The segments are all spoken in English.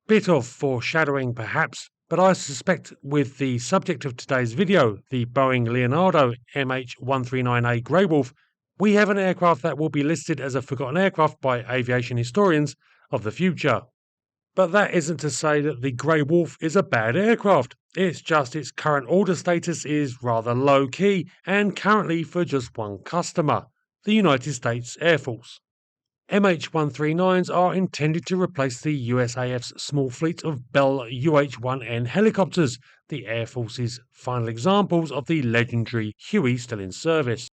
Bit of foreshadowing perhaps, but I suspect with the subject of today's video, the Boeing Leonardo MH-139A Grey Wolf, we have an aircraft that will be listed as a forgotten aircraft by aviation historians of the future. But that isn't to say that the Grey Wolf is a bad aircraft. It's just its current order status is rather low key and currently for just one customer, the United States Air Force. MH-139s are intended to replace the USAF's small fleet of Bell UH-1N helicopters, the Air Force's final examples of the legendary Huey still in service.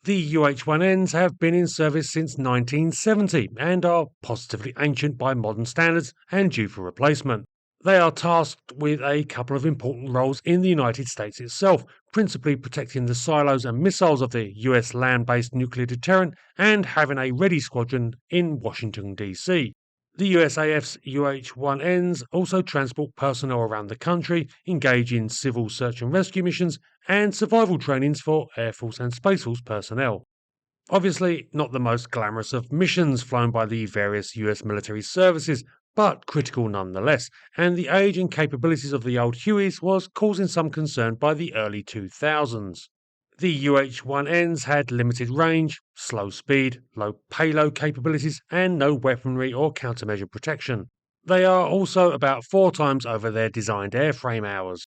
The UH-1Ns have been in service since 1970 and are positively ancient by modern standards and due for replacement. They are tasked with a couple of important roles in the United States itself, principally protecting the silos and missiles of the US land-based nuclear deterrent and having a ready squadron in Washington, D.C. The USAF's UH-1Ns also transport personnel around the country, engage in civil search and rescue missions, and survival trainings for Air Force and Space Force personnel. Obviously, not the most glamorous of missions flown by the various US military services, but critical nonetheless, and the age and capabilities of the old Hueys was causing some concern by the early 2000s. The UH-1Ns had limited range, slow speed, low payload capabilities, and no weaponry or countermeasure protection. They are also about 4 times over their designed airframe hours.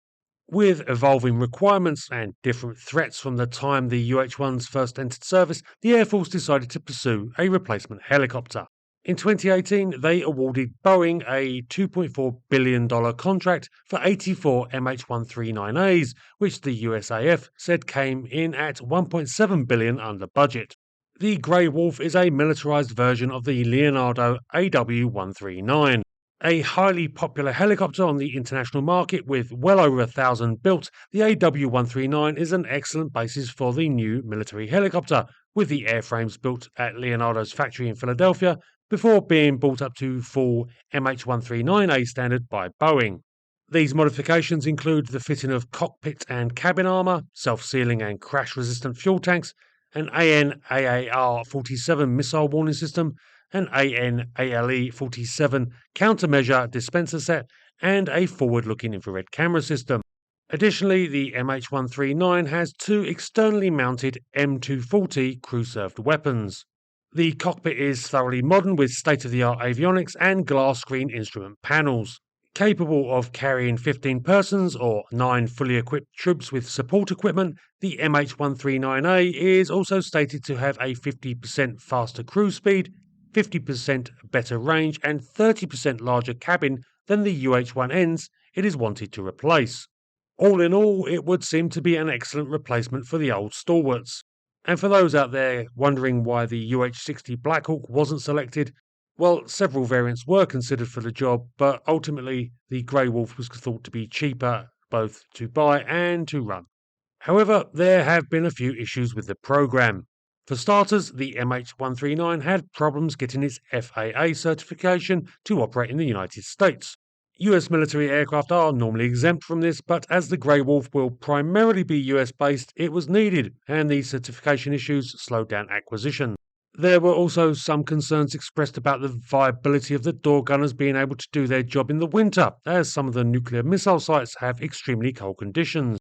With evolving requirements and different threats from the time the UH-1s first entered service, the Air Force decided to pursue a replacement helicopter. In 2018, they awarded Boeing a $2.4 billion contract for 84 MH-139As, which the USAF said came in at $1.7 billion under budget. The Grey Wolf is a militarized version of the Leonardo AW139. A highly popular helicopter on the international market with well over 1,000 built, the AW139 is an excellent basis for the new military helicopter, with the airframes built at Leonardo's factory in Philadelphia before being brought up to full MH-139A standard by Boeing. These modifications include the fitting of cockpit and cabin armour, self-sealing and crash-resistant fuel tanks, an AN/AAR-47 missile warning system, an AN/ALE-47 countermeasure dispenser set, and a forward-looking infrared camera system. Additionally, the MH-139 has 2 externally mounted M240 crew-served weapons. The cockpit is thoroughly modern with state-of-the-art avionics and glass screen instrument panels. Capable of carrying 15 persons or 9 fully equipped troops with support equipment, the MH-139A is also stated to have a 50% faster cruise speed, 50% better range, and 30% larger cabin than the UH-1Ns it is wanted to replace. All in all, it would seem to be an excellent replacement for the old stalwarts. And for those out there wondering why the UH-60 Black Hawk wasn't selected, well, several variants were considered for the job, but ultimately the Grey Wolf was thought to be cheaper both to buy and to run. However, there have been a few issues with the program. For starters, the MH-139 had problems getting its FAA certification to operate in the United States. US military aircraft are normally exempt from this, but as the Grey Wolf will primarily be US based, it was needed, and the certification issues slowed down acquisition. There were also some concerns expressed about the viability of the door gunners being able to do their job in the winter, as some of the nuclear missile sites have extremely cold conditions.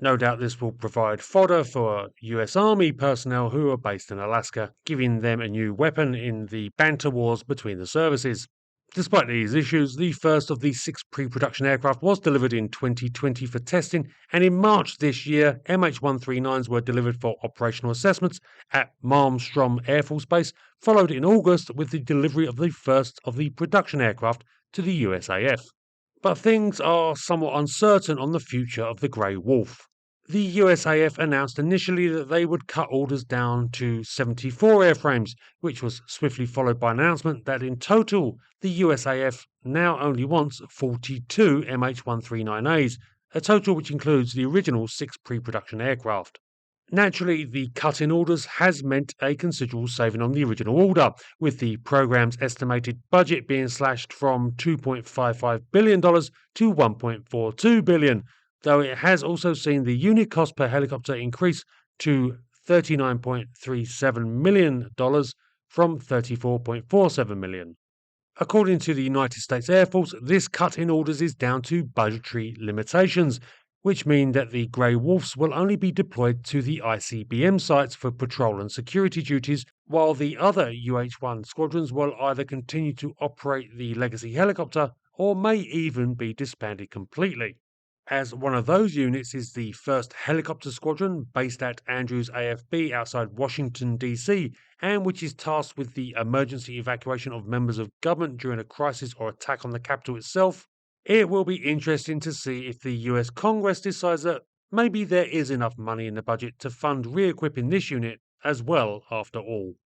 No doubt this will provide fodder for US Army personnel who are based in Alaska, giving them a new weapon in the banter wars between the services. Despite these issues, the first of the 6 pre-production aircraft was delivered in 2020 for testing, and in March this year, MH-139s were delivered for operational assessments at Malmstrom Air Force Base, followed in August with the delivery of the first of the production aircraft to the USAF. But things are somewhat uncertain on the future of the Grey Wolf. The USAF announced initially that they would cut orders down to 74 airframes, which was swiftly followed by an announcement that in total the USAF now only wants 42 MH-139As, a total which includes the original 6 pre-production aircraft. Naturally, the cut in orders has meant a considerable saving on the original order, with the program's estimated budget being slashed from $2.55 billion to $1.42 billion, though it has also seen the unit cost per helicopter increase to $39.37 million from $34.47 million. According to the United States Air Force, this cut in orders is down to budgetary limitations, which mean that the Grey Wolves will only be deployed to the ICBM sites for patrol and security duties, while the other UH-1 squadrons will either continue to operate the Legacy helicopter or may even be disbanded completely. As one of those units is the 1st Helicopter Squadron, based at Andrews AFB outside Washington, D.C., and which is tasked with the emergency evacuation of members of government during a crisis or attack on the capital itself. It will be interesting to see if the US Congress decides that maybe there is enough money in the budget to fund re equipping this unit as well, after all.